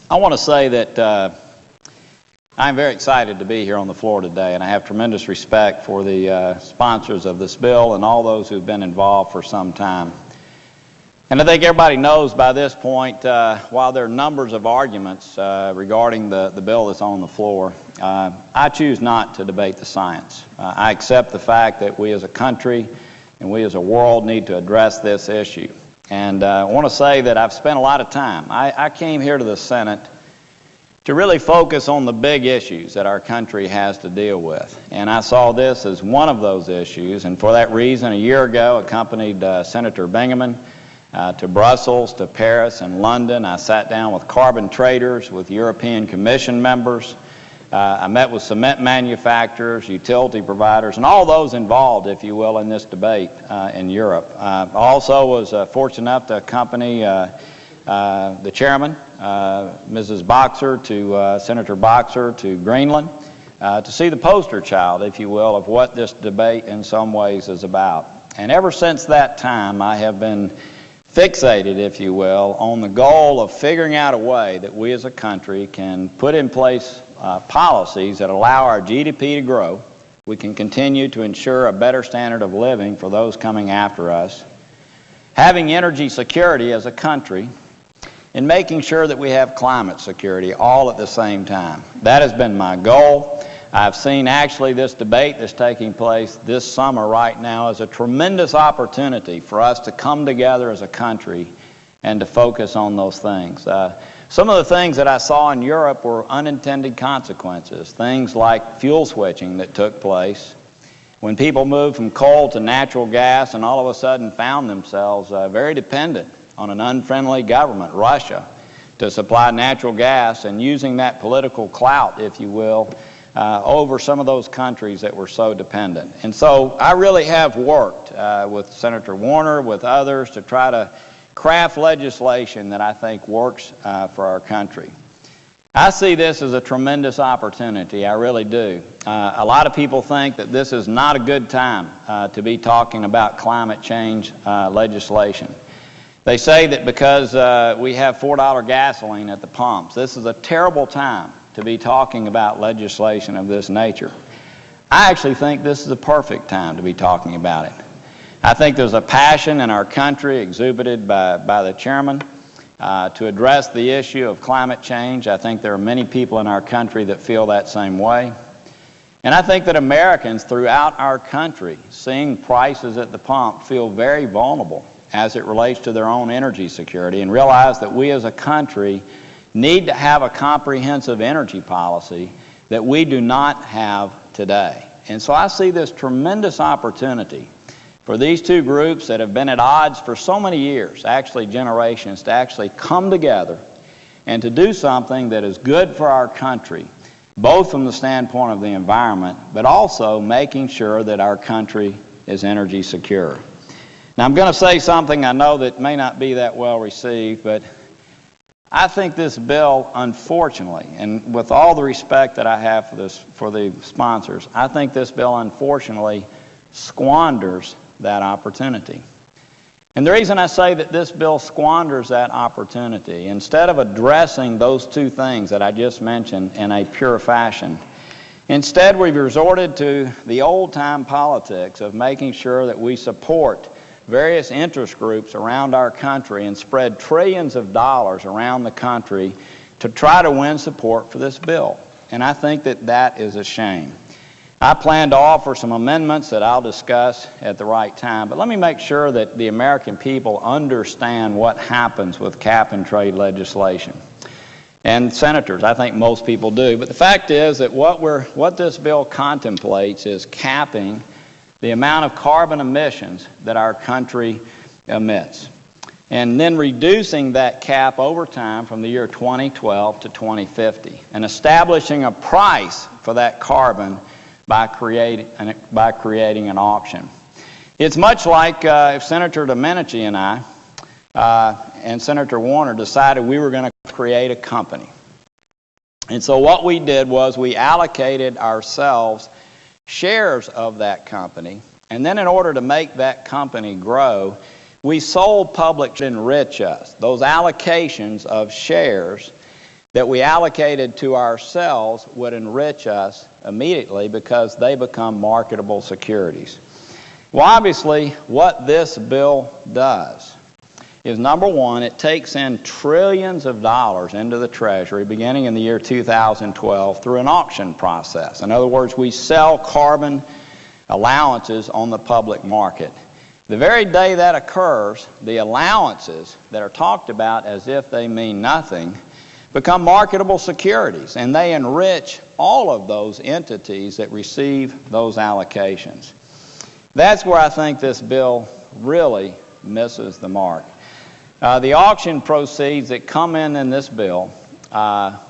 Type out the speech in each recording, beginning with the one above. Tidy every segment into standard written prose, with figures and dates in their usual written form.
I want to say that I'm very excited to be here on the floor today, and I have tremendous respect for the sponsors of this bill and all those who've been involved for some time. And I think everybody knows by this point, while there are numbers of arguments regarding the bill that's on the floor, I choose not to debate the science. I accept the fact that we as a country and we as a world need to address this issue. And I want to say that I've spent a lot of time. I came here to the Senate to really focus on the big issues that our country has to deal with. And I saw this as one of those issues, and for that reason, a year ago, accompanied Senator Bingaman to Brussels, to Paris, and London. I sat down with carbon traders, with European Commission members. I met with cement manufacturers, utility providers, and all those involved, if you will, in this debate in Europe. I also was fortunate enough to accompany the chairman, Mrs. Boxer, to Senator Boxer, to Greenland, to see the poster child, if you will, of what this debate in some ways is about. And ever since that time, I have been fixated, if you will, on the goal of figuring out a way that we as a country can put in place policies that allow our GDP to grow. We can continue to ensure a better standard of living for those coming after us, having energy security as a country, and making sure that we have climate security all at the same time. That has been my goal. I've seen actually this debate that's taking place this summer right now as a tremendous opportunity for us to come together as a country and to focus on those things. Some of the things that I saw in Europe were unintended consequences, things like fuel switching that took place when people moved from coal to natural gas and all of a sudden found themselves very dependent on an unfriendly government, Russia, to supply natural gas, and using that political clout, if you will, over some of those countries that were so dependent. And so I really have worked with Senator Warner, with others, to try to craft legislation that I think works for our country. I see this as a tremendous opportunity, I really do. A lot of people think that this is not a good time to be talking about climate change legislation. They say that because we have $4 gasoline at the pumps, this is a terrible time to be talking about legislation of this nature. I actually think this is a perfect time to be talking about it. I think there's a passion in our country exhibited by the chairman to address the issue of climate change. I think there are many people in our country that feel that same way. And I think that Americans throughout our country, seeing prices at the pump, feel very vulnerable as it relates to their own energy security, and realize that we as a country need to have a comprehensive energy policy that we do not have today. And so I see this tremendous opportunity for these two groups that have been at odds for so many years, actually generations, to actually come together and to do something that is good for our country, both from the standpoint of the environment, but also making sure that our country is energy secure. Now, I'm going to say something I know that may not be that well received, but I think this bill, unfortunately, and with all the respect that I have for the sponsors, I think this bill, unfortunately, squanders that opportunity. And the reason I say that this bill squanders that opportunity, instead of addressing those two things that I just mentioned in a pure fashion, instead we've resorted to the old-time politics of making sure that we support various interest groups around our country and spread trillions of dollars around the country to try to win support for this bill. And I think that that is a shame. I plan to offer some amendments that I'll discuss at the right time, but let me make sure that the American people understand what happens with cap-and-trade legislation. And senators, I think most people do, but the fact is that what this bill contemplates is capping the amount of carbon emissions that our country emits, and then reducing that cap over time from the year 2012 to 2050, and establishing a price for that carbon by creating an auction. It's much like if Senator Domenici and I and Senator Warner decided we were going to create a company. And so what we did was we allocated ourselves shares of that company, and then in order to make that company grow, we sold public to enrich us. Those allocations of shares that we allocated to ourselves would enrich us immediately because they become marketable securities. Well, obviously, what this bill does is, number one, it takes in trillions of dollars into the Treasury beginning in the year 2012 through an auction process. In other words, we sell carbon allowances on the public market. The very day that occurs, the allowances that are talked about as if they mean nothing become marketable securities, and they enrich all of those entities that receive those allocations. That's where I think this bill really misses the mark. The auction proceeds that come in this bill,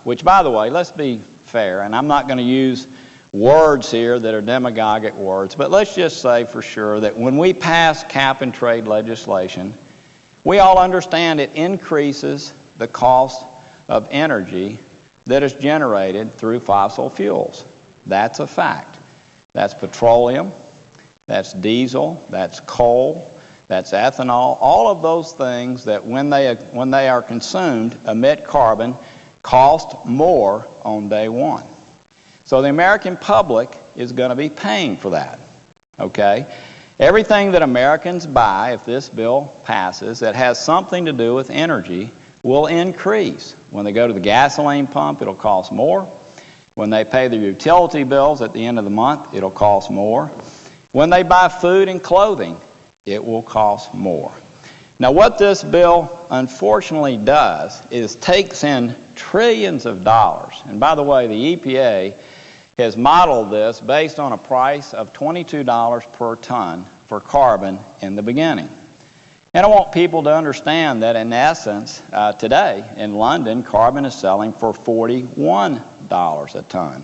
which, by the way, let's be fair, and I'm not going to use words here that are demagogic words, but let's just say for sure that when we pass cap-and-trade legislation, we all understand it increases the cost of energy that is generated through fossil fuels. That's a fact. That's petroleum, that's diesel, that's coal, that's ethanol, all of those things that when they are consumed emit carbon cost more on day one. So the American public is going to be paying for that, okay? Everything that Americans buy, if this bill passes, that has something to do with energy will increase. When they go to the gasoline pump, it'll cost more. When they pay their utility bills at the end of the month, it'll cost more. When they buy food and clothing, it will cost more. Now, what this bill unfortunately does is takes in trillions of dollars. And by the way, the EPA has modeled this based on a price of $22 per ton for carbon in the beginning. And I want people to understand that in essence, today in London, carbon is selling for $41 a ton.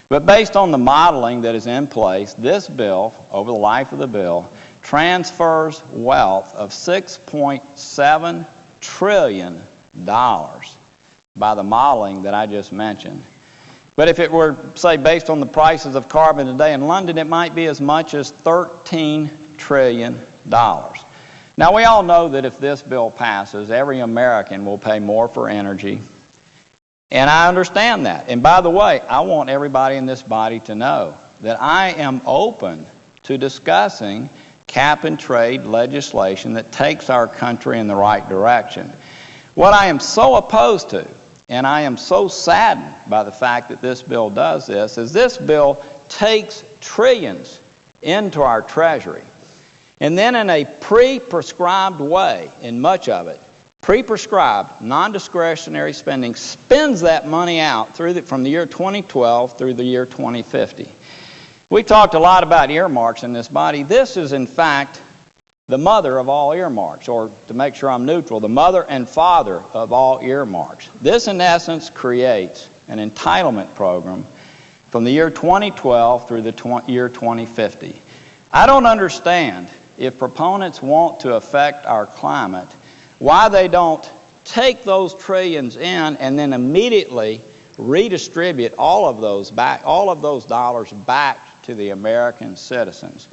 But based on the modeling that is in place, this bill, over the life of the bill, transfers wealth of $6.7 trillion by the modeling that I just mentioned. But if it were, say, based on the prices of carbon today in London, it might be as much as $13 trillion. Now, we all know that if this bill passes, every American will pay more for energy. And I understand that. And by the way, I want everybody in this body to know that I am open to discussing cap-and-trade legislation that takes our country in the right direction. What I am so opposed to, and I am so saddened by the fact that this bill does this, is this bill takes trillions into our Treasury. And then in a pre-prescribed way, in much of it, pre-prescribed, non-discretionary spending, spends that money out from the year 2012 through the year 2050. We talked a lot about earmarks in this body. This is, in fact, the mother of all earmarks, or to make sure I'm neutral, the mother and father of all earmarks. This, in essence, creates an entitlement program from the year 2012 through the year 2050. I don't understand, if proponents want to affect our climate, why they don't take those trillions in and then immediately redistribute all of those dollars back to the American citizens.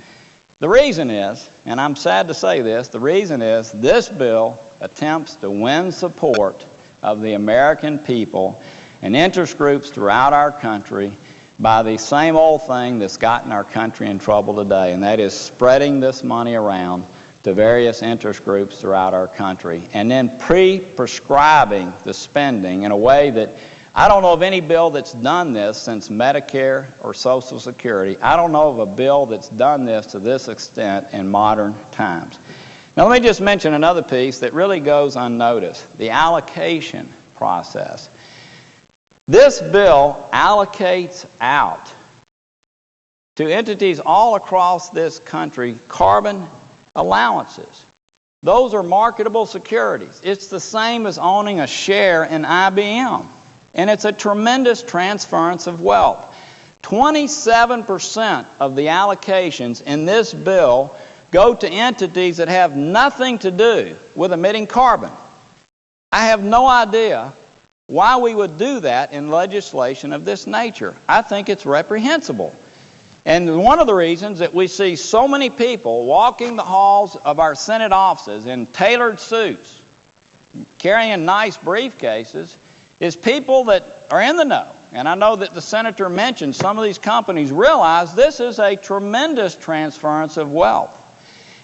The reason is, and I'm sad to say this, the reason is this bill attempts to win support of the American people and interest groups throughout our country by the same old thing that's gotten our country in trouble today, and that is spreading this money around to various interest groups throughout our country, and then pre-prescribing the spending in a way that I don't know of any bill that's done this since Medicare or Social Security. I don't know of a bill that's done this to this extent in modern times. Now, let me just mention another piece that really goes unnoticed, the allocation process. This bill allocates out to entities all across this country carbon allowances. Those are marketable securities. It's the same as owning a share in IBM. And it's a tremendous transference of wealth. 27% of the allocations in this bill go to entities that have nothing to do with emitting carbon. I have no idea why we would do that in legislation of this nature. I think it's reprehensible. And one of the reasons that we see so many people walking the halls of our Senate offices in tailored suits, carrying nice briefcases, is people that are in the know. And I know that the senator mentioned some of these companies realize this is a tremendous transference of wealth.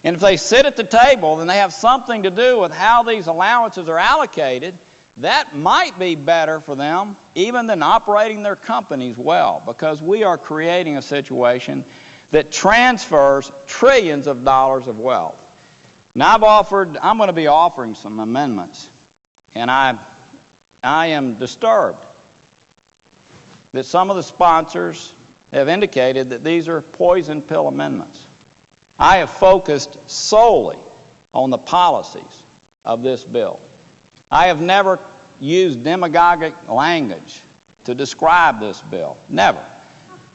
And if they sit at the table, then they have something to do with how these allowances are allocated. That might be better for them even than operating their companies well, because we are creating a situation that transfers trillions of dollars of wealth. Now I'm going to be offering some amendments, and I am disturbed that some of the sponsors have indicated that these are poison pill amendments. I have focused solely on the policies of this bill. I have never used demagogic language to describe this bill. Never.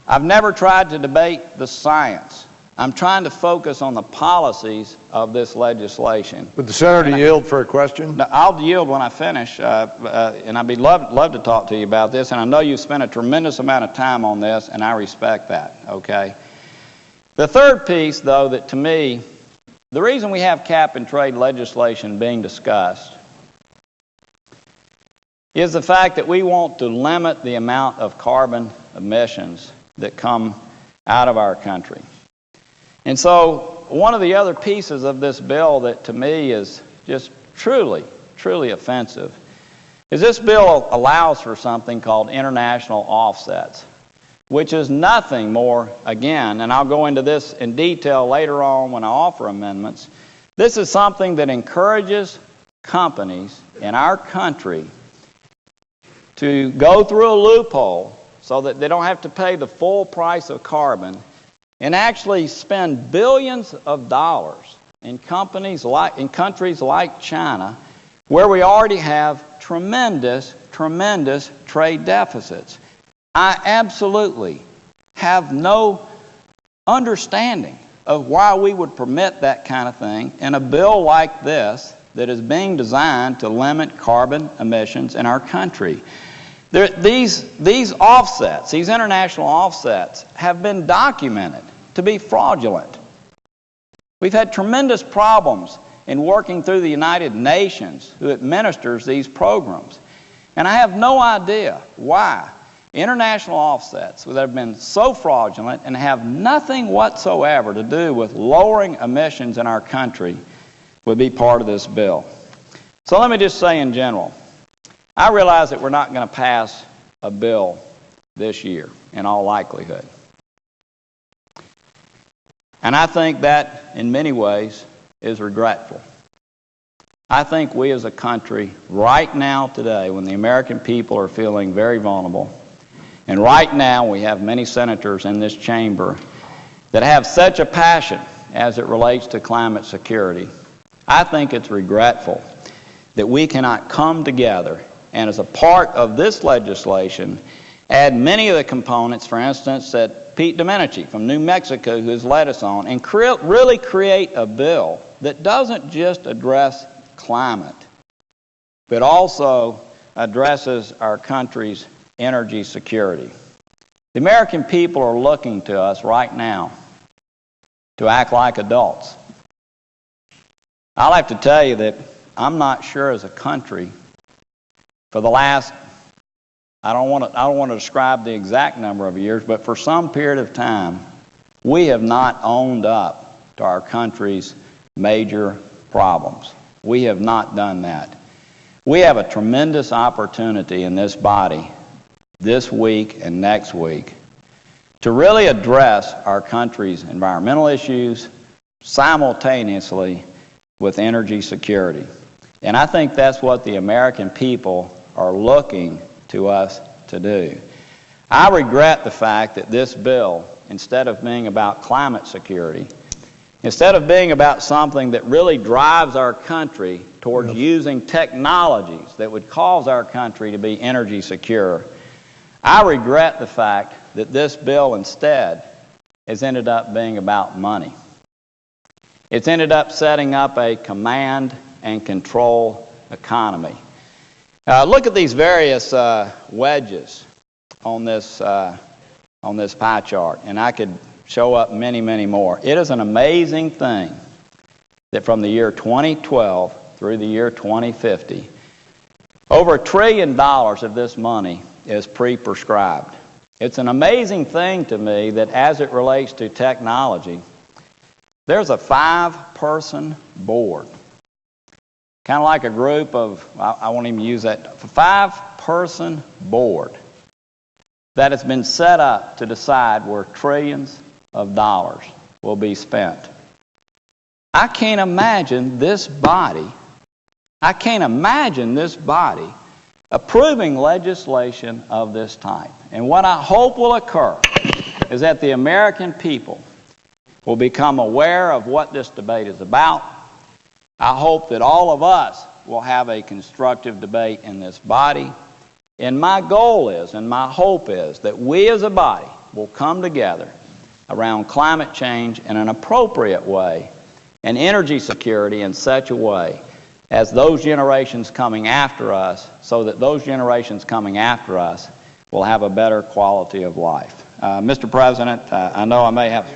I've never tried to debate the science. I'm trying to focus on the policies of this legislation. Would the senator yield for a question? No, I'll yield when I finish, and I'd be love to talk to you about this. And I know you've spent a tremendous amount of time on this, and I respect that, okay? The third piece, though, that to me, the reason we have cap-and-trade legislation being discussed is the fact that we want to limit the amount of carbon emissions that come out of our country. And so one of the other pieces of this bill that to me is just truly, truly offensive is this bill allows for something called international offsets, which is nothing more, again, and I'll go into this in detail later on when I offer amendments. This is something that encourages companies in our country to go through a loophole so that they don't have to pay the full price of carbon and actually spend billions of dollars in countries like China, where we already have tremendous trade deficits. I absolutely have no understanding of why we would permit that kind of thing in a bill like this that is being designed to limit carbon emissions in our country. These offsets, these international offsets, have been documented to be fraudulent. We've had tremendous problems in working through the United Nations, who administers these programs. And I have no idea why international offsets that have been so fraudulent and have nothing whatsoever to do with lowering emissions in our country would be part of this bill. So let me just say in general, I realize that we're not going to pass a bill this year, in all likelihood. And I think that, in many ways, is regretful. I think we as a country, right now, today, when the American people are feeling very vulnerable, and right now we have many senators in this chamber that have such a passion as it relates to climate security, I think it's regretful that we cannot come together and, as a part of this legislation, add many of the components, for instance, that Pete Domenici from New Mexico, who has led us on, and really create a bill that doesn't just address climate, but also addresses our country's energy security. The American people are looking to us right now to act like adults. I'll have to tell you that I'm not sure as a country, for the last, I don't want to describe the exact number of years, but for some period of time, we have not owned up to our country's major problems. We have not done that. We have a tremendous opportunity in this body this week and next week to really address our country's environmental issues simultaneously with energy security. And I think that's what the American people are looking to us to do. I regret the fact that this bill, instead of being about climate security, instead of being about something that really drives our country towards using technologies that would cause our country to be energy secure, I regret the fact that this bill instead has ended up being about money. It's ended up setting up a command and control economy. Look at these various wedges on this pie chart, and I could show up many, many more. It is an amazing thing that from the year 2012 through the year 2050, Over $1 trillion of this money is pre-prescribed. It's an amazing thing to me that as it relates to technology, there's a 5-person board. Kind of like a group of, I won't even use that, a 5-person board that has been set up to decide where trillions of dollars will be spent. I can't imagine this body approving legislation of this type. And what I hope will occur is that the American people will become aware of what this debate is about. I hope that all of us will have a constructive debate in this body. And my goal is, and my hope is, that we as a body will come together around climate change in an appropriate way and energy security in such a way as those generations coming after us, so that those generations coming after us will have a better quality of life. Mr. President, I know I may have